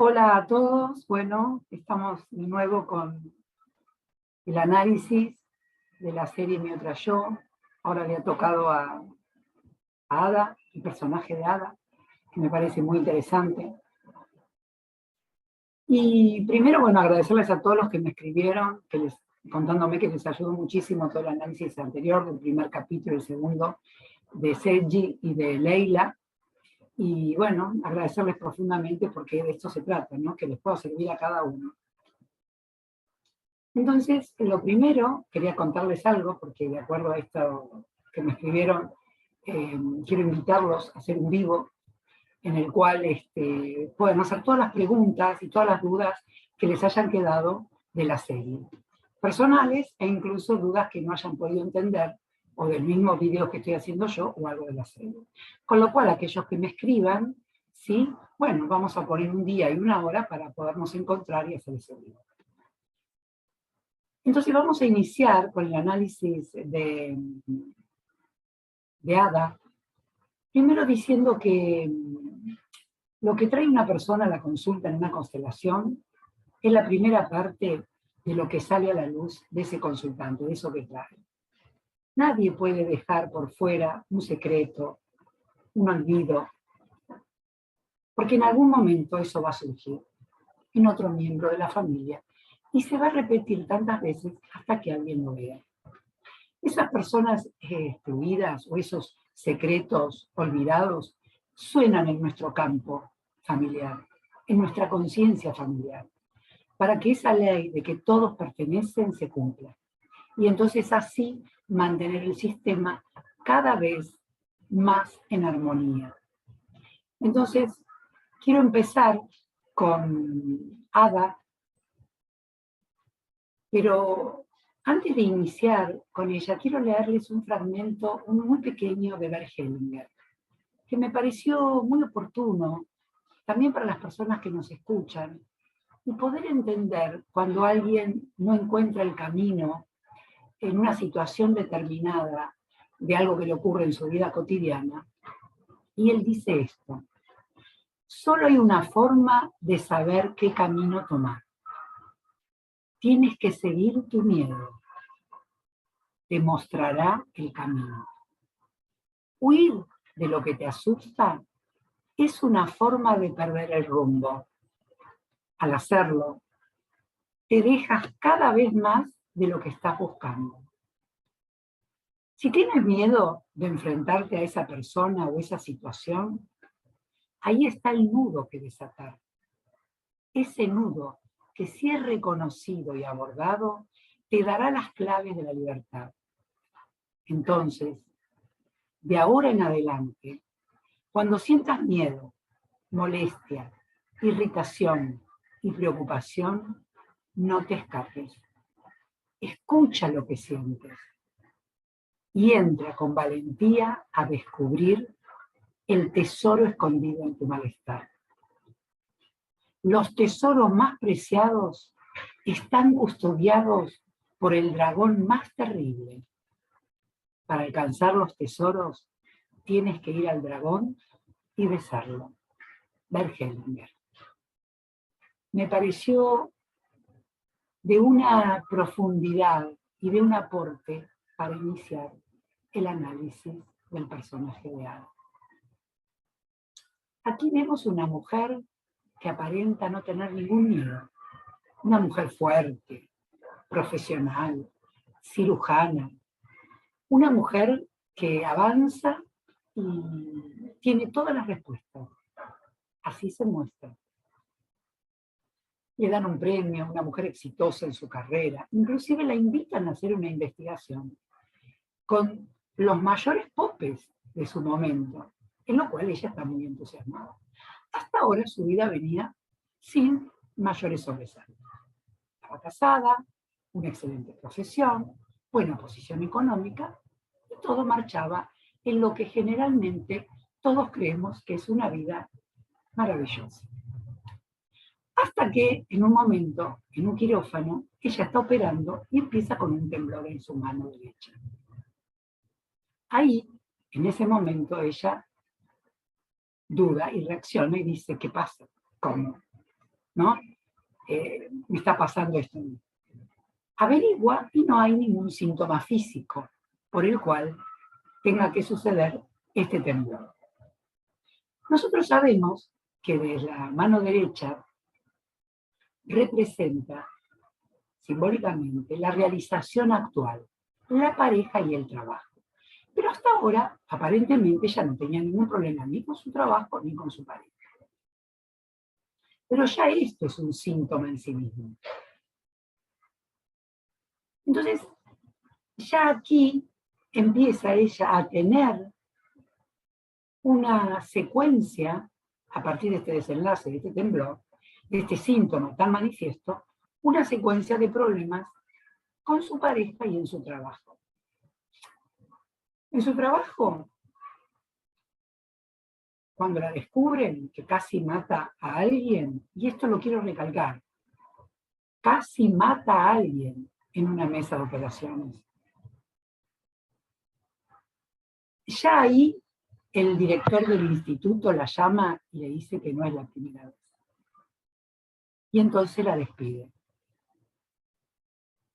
Hola a todos, bueno, estamos de nuevo con el análisis de la serie Mi Otra Yo. Ahora le ha tocado a Ada, el personaje de Ada, que me parece muy interesante. Y primero, bueno, agradecerles a todos los que me escribieron, contándome que les ayudó muchísimo todo el análisis anterior, del primer capítulo y el segundo, de Sergi y de Leila. Y bueno, agradecerles profundamente porque de esto se trata, ¿no? Que les pueda servir a cada uno. Entonces, lo primero, quería contarles algo, porque de acuerdo a esto que me escribieron, quiero invitarlos a hacer un vivo en el cual pueden hacer todas las preguntas y todas las dudas que les hayan quedado de la serie. Personales e incluso dudas que no hayan podido entender o del mismo video que estoy haciendo yo o algo de la serie. Con lo cual, aquellos que me escriban, ¿sí? Bueno, vamos a poner un día y una hora para podernos encontrar y hacer ese video. Entonces vamos a iniciar con el análisis de Ada, primero diciendo que lo que trae una persona a la consulta en una constelación es la primera parte de lo que sale a la luz de ese consultante, de eso que trae. Nadie puede dejar por fuera un secreto, un olvido, porque en algún momento eso va a surgir en otro miembro de la familia y se va a repetir tantas veces hasta que alguien lo vea. Esas personas excluidas o esos secretos olvidados suenan en nuestro campo familiar, en nuestra conciencia familiar, para que esa ley de que todos pertenecen se cumpla. Y entonces así mantener el sistema cada vez más en armonía. Entonces, quiero empezar con Ada, pero antes de iniciar con ella, quiero leerles un fragmento muy pequeño de Bert Hellinger, que me pareció muy oportuno, también para las personas que nos escuchan, y poder entender cuando alguien no encuentra el camino en una situación determinada de algo que le ocurre en su vida cotidiana. Y él dice esto: solo hay una forma de saber qué camino tomar. Tienes que seguir tu miedo. Te mostrará el camino. Huir de lo que te asusta es una forma de perder el rumbo. Al hacerlo, te dejas cada vez más de lo que estás buscando. Si tienes miedo de enfrentarte a esa persona o esa situación, ahí está el nudo que desatar. Ese nudo que, si es reconocido y abordado, te dará las claves de la libertad. Entonces, de ahora en adelante, cuando sientas miedo, molestia, irritación y preocupación, no te escapes. Escucha lo que sientes y entra con valentía a descubrir el tesoro escondido en tu malestar. Los tesoros más preciados están custodiados por el dragón más terrible. Para alcanzar los tesoros, tienes que ir al dragón y besarlo. Bert Hellinger. Me pareció de una profundidad y de un aporte para iniciar el análisis del personaje de Ada. Aquí vemos una mujer que aparenta no tener ningún miedo. Una mujer fuerte, profesional, cirujana. Una mujer que avanza y tiene todas las respuestas. Así se muestra. Le dan un premio, una mujer exitosa en su carrera. Inclusive la invitan a hacer una investigación con los mayores popes de su momento, en lo cual ella está muy entusiasmada. Hasta ahora su vida venía sin mayores sobresaltos. Estaba casada, una excelente profesión, buena posición económica, y todo marchaba en lo que generalmente todos creemos que es una vida maravillosa. Hasta que en un momento, en un quirófano, ella está operando y empieza con un temblor en su mano derecha. Ahí, en ese momento, ella duda y reacciona y dice: ¿qué pasa? ¿Cómo? ¿no? Me está pasando esto. Averigua y no hay ningún síntoma físico por el cual tenga que suceder este temblor. Nosotros sabemos que de la mano derecha representa simbólicamente la realización actual, la pareja y el trabajo. Pero hasta ahora, aparentemente, ella no tenía ningún problema ni con su trabajo ni con su pareja. Pero ya esto es un síntoma en sí mismo. Entonces, ya aquí empieza ella a tener una secuencia, a partir de este desenlace, de este temblor, de este síntoma tan manifiesto, una secuencia de problemas con su pareja y en su trabajo. En su trabajo, cuando la descubren que casi mata a alguien, y esto lo quiero recalcar, casi mata a alguien en una mesa de operaciones. Ya ahí el director del instituto la llama y le dice que no es la primera vez. Y entonces la despide.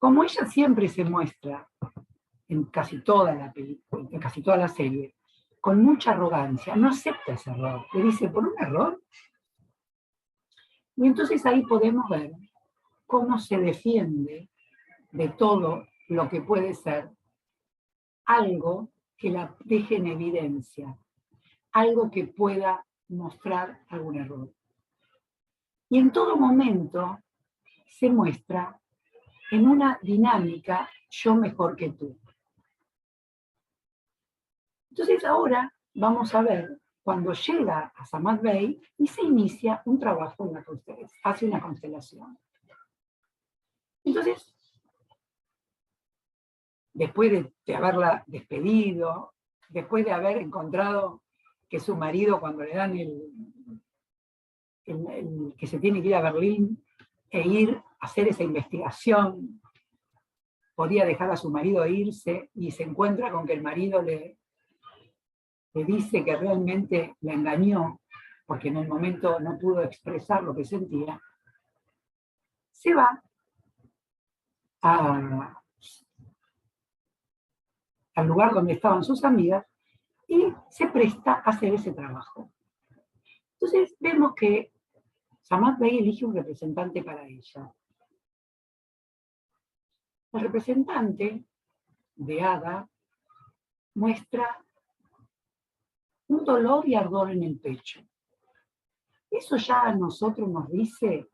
Como ella siempre se muestra en casi toda la película, en casi toda la serie, con mucha arrogancia, no acepta ese error. Le dice, ¿por un error? Y entonces ahí podemos ver cómo se defiende de todo lo que puede ser algo que la deje en evidencia, algo que pueda mostrar algún error. Y en todo momento se muestra en una dinámica yo mejor que tú. Entonces ahora vamos a ver cuando llega a Samadh Bay y se inicia un trabajo en la constelación, hace una constelación. Entonces, después de haberla despedido, después de haber encontrado que su marido, cuando le dan que se tiene que ir a Berlín e ir a hacer esa investigación, podía dejar a su marido irse y se encuentra con que el marido le dice que realmente la engañó, porque en el momento no pudo expresar lo que sentía, se va al lugar donde estaban sus amigas y se presta a hacer ese trabajo. Entonces vemos que Samadh Bay elige un representante para ella. El representante de Ada muestra un dolor y ardor en el pecho. Eso ya a nosotros nos dice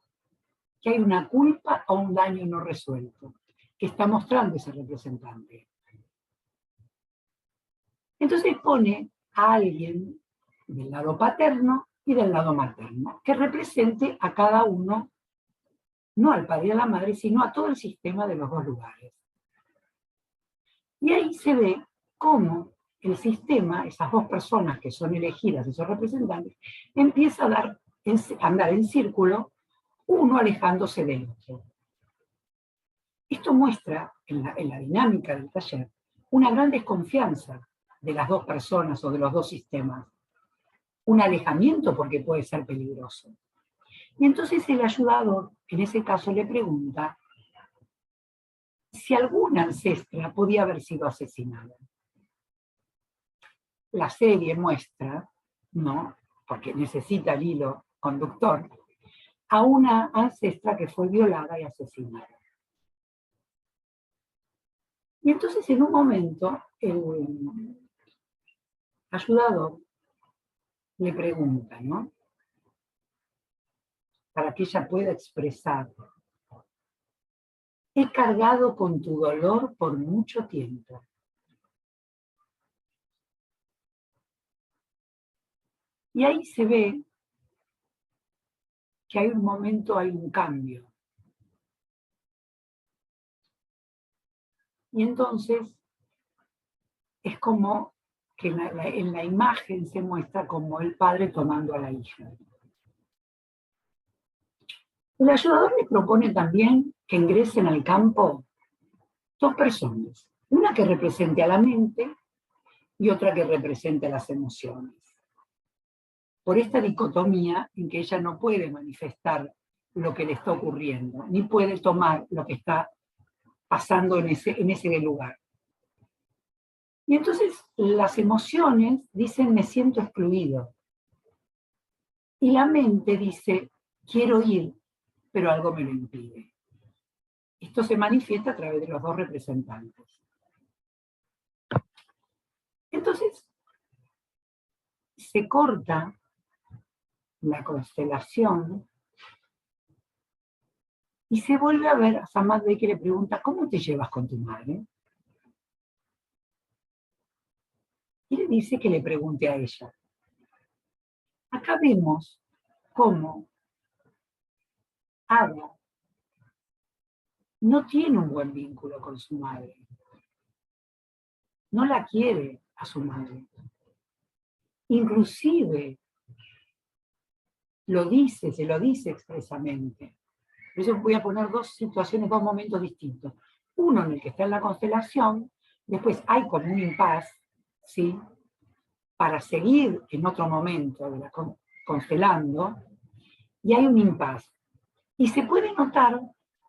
que hay una culpa o un daño no resuelto, que está mostrando ese representante. Entonces pone a alguien del lado paterno y del lado materno, que represente a cada uno, no al padre y a la madre, sino a todo el sistema de los dos lugares. Y ahí se ve cómo el sistema, esas dos personas que son elegidas, esos representantes, empieza a andar en círculo, uno alejándose del otro. Esto muestra, en la dinámica del taller, una gran desconfianza de las dos personas o de los dos sistemas. Un alejamiento porque puede ser peligroso. Y entonces el ayudador, en ese caso, le pregunta si alguna ancestra podía haber sido asesinada. La serie muestra, ¿no?, porque necesita el hilo conductor, a una ancestra que fue violada y asesinada. Y entonces en un momento el ayudador le pregunta, ¿no?, para que ella pueda expresar: he cargado con tu dolor por mucho tiempo. Y ahí se ve que hay un momento, hay un cambio. Y entonces es como que en la imagen se muestra como el padre tomando a la hija. El ayudador le propone también que ingresen al campo dos personas, una que represente a la mente y otra que represente a las emociones. Por esta dicotomía en que ella no puede manifestar lo que le está ocurriendo, ni puede tomar lo que está pasando en ese lugar. Y entonces las emociones dicen, me siento excluido. Y la mente dice, quiero ir, pero algo me lo impide. Esto se manifiesta a través de los dos representantes. Entonces, se corta la constelación y se vuelve a ver a Samadhi, que le pregunta, ¿cómo te llevas con tu madre? Y le dice que le pregunte a ella. Acá vemos cómo Ada no tiene un buen vínculo con su madre. No la quiere a su madre. Inclusive se lo dice expresamente. Por eso voy a poner dos situaciones, dos momentos distintos. Uno en el que está en la constelación, después hay como un impasse, ¿sí? Para seguir en otro momento de la constelando, y hay un impasse. Y se puede notar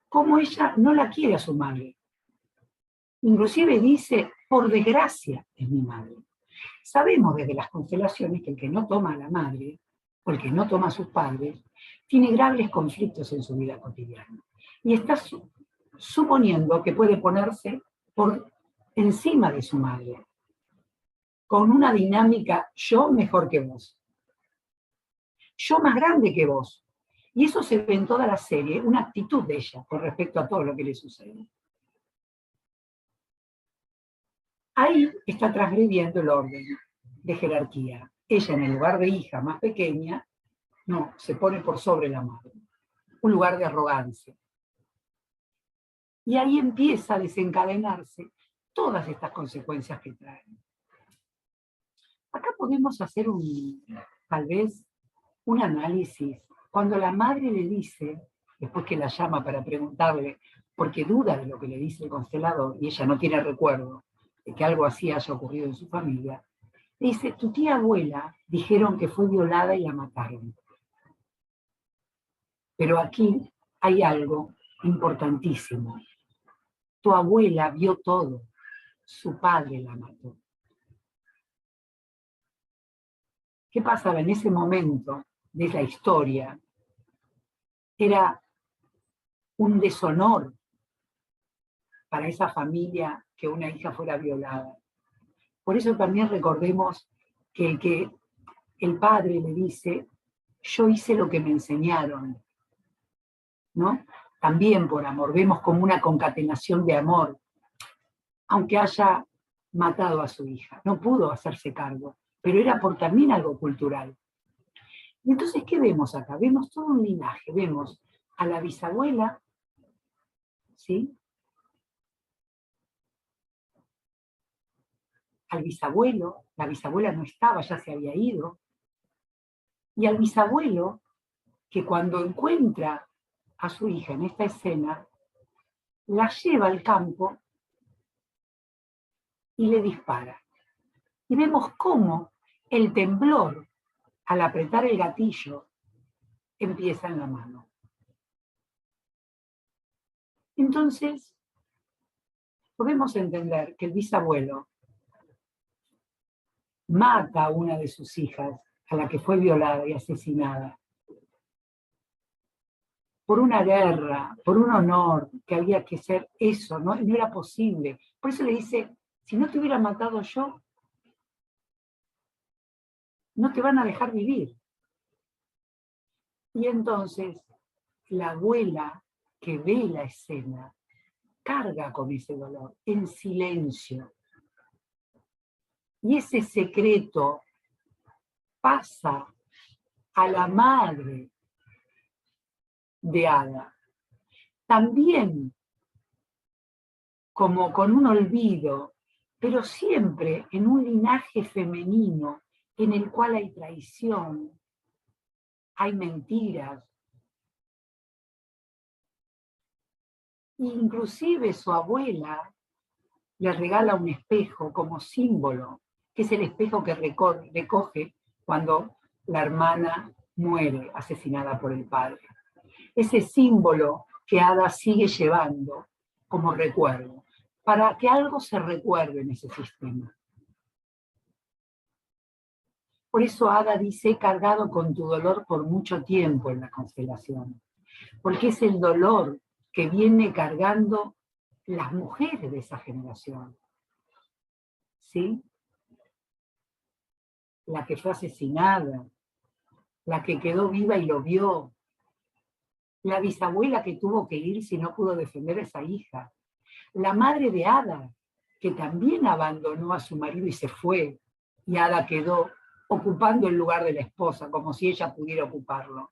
cómo ella no la quiere a su madre. Inclusive dice, por desgracia es mi madre. Sabemos desde las constelaciones que el que no toma a la madre, o el que no toma a sus padres, tiene graves conflictos en su vida cotidiana. Y está suponiendo que puede ponerse por encima de su madre, con una dinámica yo mejor que vos, yo más grande que vos. Y eso se ve en toda la serie, una actitud de ella con respecto a todo lo que le sucede. Ahí está transgrediendo el orden de jerarquía. Ella, en el lugar de hija más pequeña, no, se pone por sobre la madre. Un lugar de arrogancia. Y ahí empieza a desencadenarse todas estas consecuencias que traen. Acá podemos hacer tal vez un análisis. Cuando la madre le dice, después que la llama para preguntarle, porque duda de lo que le dice el constelador, y ella no tiene recuerdo de que algo así haya ocurrido en su familia, le dice, tu tía abuela dijeron que fue violada y la mataron. Pero aquí hay algo importantísimo. Tu abuela vio todo, su padre la mató. ¿Qué pasaba en ese momento de la historia? Era un deshonor para esa familia que una hija fuera violada. Por eso también recordemos que el padre le dice, yo hice lo que me enseñaron, ¿no? También por amor, vemos como una concatenación de amor, aunque haya matado a su hija, no pudo hacerse cargo, pero era por también algo cultural. Y entonces, ¿qué vemos acá? Vemos todo un linaje, vemos a la bisabuela, ¿sí? Al bisabuelo, la bisabuela no estaba, ya se había ido, y al bisabuelo, que cuando encuentra a su hija en esta escena, la lleva al campo y le dispara. Y vemos cómo el temblor, al apretar el gatillo, empieza en la mano. Entonces, podemos entender que el bisabuelo mata a una de sus hijas, a la que fue violada y asesinada, por una guerra, por un honor, que había que ser eso, no era posible. Por eso le dice, si no te hubiera matado yo, no te van a dejar vivir. Y entonces, la abuela que ve la escena, carga con ese dolor, en silencio. Y ese secreto pasa a la madre de Ada. También como con un olvido, pero siempre en un linaje femenino en el cual hay traición, hay mentiras. Inclusive su abuela le regala un espejo como símbolo, que es el espejo que recoge cuando la hermana muere asesinada por el padre. ese símbolo que Ada sigue llevando como recuerdo, para que algo se recuerde en ese sistema. Por eso Ada dice, he cargado con tu dolor por mucho tiempo en la constelación, porque es el dolor que viene cargando las mujeres de esa generación, ¿sí? La que fue asesinada, la que quedó viva y lo vio, la bisabuela que tuvo que ir si no pudo defender a esa hija, la madre de Ada, que también abandonó a su marido y se fue, y Ada quedó ocupando el lugar de la esposa, como si ella pudiera ocuparlo,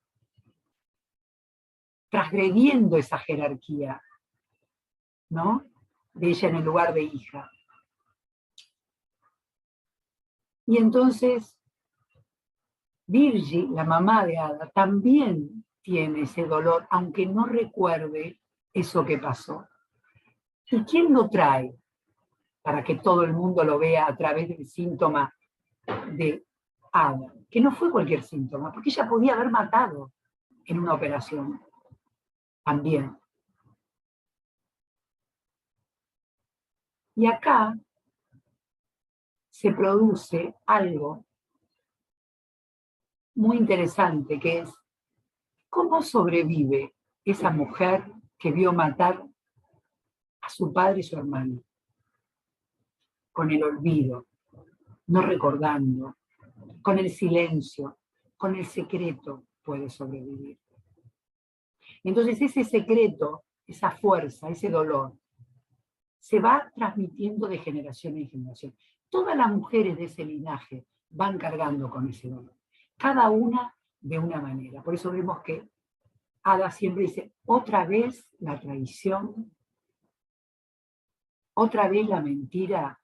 transgrediendo esa jerarquía, ¿no? De ella en el lugar de hija. Y entonces, Virgi, la mamá de Ada, también tiene ese dolor, aunque no recuerde eso que pasó. ¿Y quién lo trae? Para que todo el mundo lo vea a través del síntoma de Ada, que no fue cualquier síntoma, porque ella podía haber matado en una operación también. Y acá se produce algo muy interesante, que es cómo sobrevive esa mujer que vio matar a su padre y su hermano, con el olvido, no recordando, con el silencio, con el secreto puede sobrevivir. Entonces ese secreto, esa fuerza, ese dolor, se va transmitiendo de generación en generación. Todas las mujeres de ese linaje van cargando con ese dolor, cada una de una manera. Por eso vemos que Ada siempre dice, otra vez la traición, otra vez la mentira.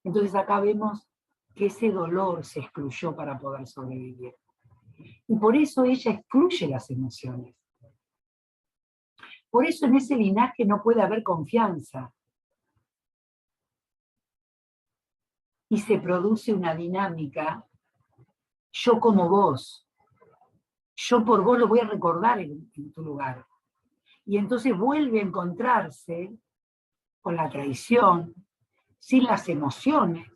Entonces acá vemos que ese dolor se excluyó para poder sobrevivir. Y por eso ella excluye las emociones. Por eso en ese linaje no puede haber confianza. Y se produce una dinámica, yo como vos, yo por vos lo voy a recordar en tu lugar. Y entonces vuelve a encontrarse con la traición, sin las emociones,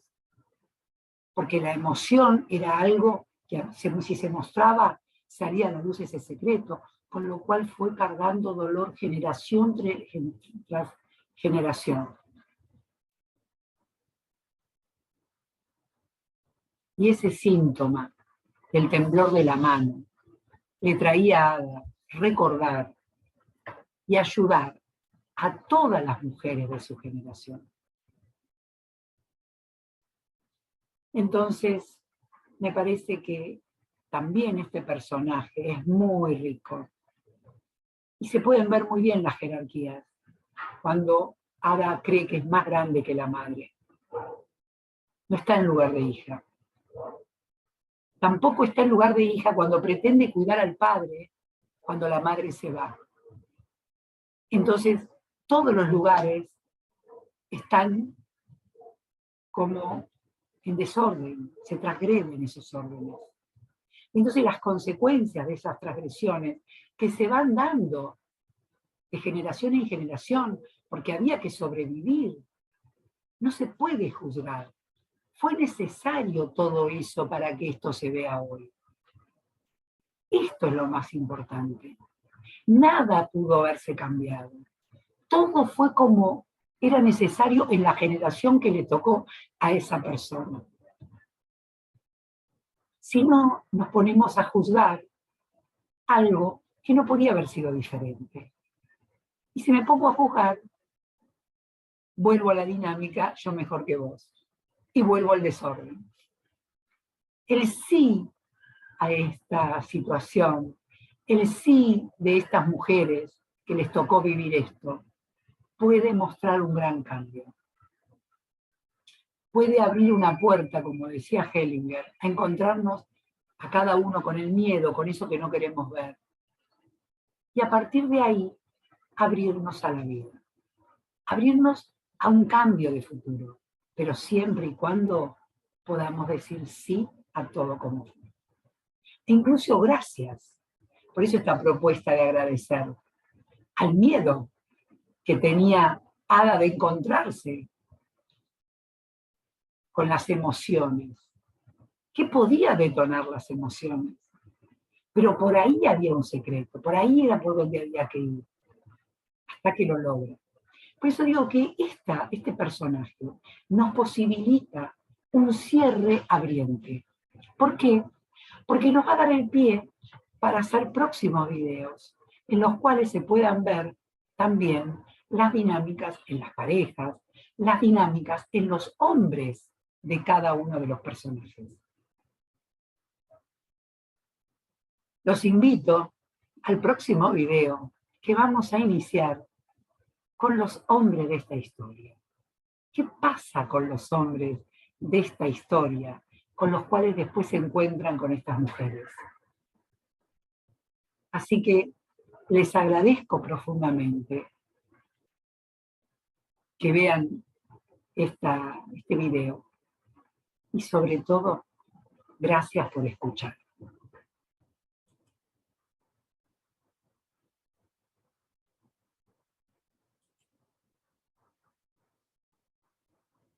porque la emoción era algo que si se mostraba, salía a la luz ese secreto, con lo cual fue cargando dolor generación tras generación. Y ese síntoma del temblor de la mano le traía a Ada recordar y ayudar a todas las mujeres de su generación. Entonces, me parece que también este personaje es muy rico. Y se pueden ver muy bien las jerarquías, cuando Ada cree que es más grande que la madre. No está en lugar de hija. Tampoco está en lugar de hija cuando pretende cuidar al padre, cuando la madre se va. Entonces, todos los lugares están como en desorden, se transgreden esos órdenes. Entonces las consecuencias de esas transgresiones que se van dando de generación en generación, porque había que sobrevivir, no se puede juzgar. Fue necesario todo eso para que esto se vea hoy. Esto es lo más importante. Nada pudo haberse cambiado. Todo fue como era necesario en la generación que le tocó a esa persona. Si no, nos ponemos a juzgar algo que no podía haber sido diferente. Y si me pongo a juzgar, vuelvo a la dinámica, yo mejor que vos. Y vuelvo al desorden. El sí a esta situación, el sí de estas mujeres que les tocó vivir esto, puede mostrar un gran cambio. Puede abrir una puerta, como decía Hellinger, a encontrarnos a cada uno con el miedo, con eso que no queremos ver. Y a partir de ahí, abrirnos a la vida. Abrirnos a un cambio de futuro, pero siempre y cuando podamos decir sí a todo como fue. E incluso gracias, Por eso esta propuesta de agradecer al miedo que tenía Ada de encontrarse con las emociones. ¿Qué podía detonar las emociones? Pero por ahí había un secreto, por ahí era por donde había que ir, hasta que lo logra. Por eso digo que este personaje nos posibilita un cierre abriente. ¿Por qué? Porque nos va a dar el pie para hacer próximos videos, en los cuales se puedan ver también las dinámicas en las parejas, las dinámicas en los hombres de cada uno de los personajes. Los invito al próximo video que vamos a iniciar con los hombres de esta historia. ¿Qué pasa con los hombres de esta historia, con los cuales después se encuentran con estas mujeres? Así que les agradezco profundamente que vean este video y sobre todo, gracias por escuchar.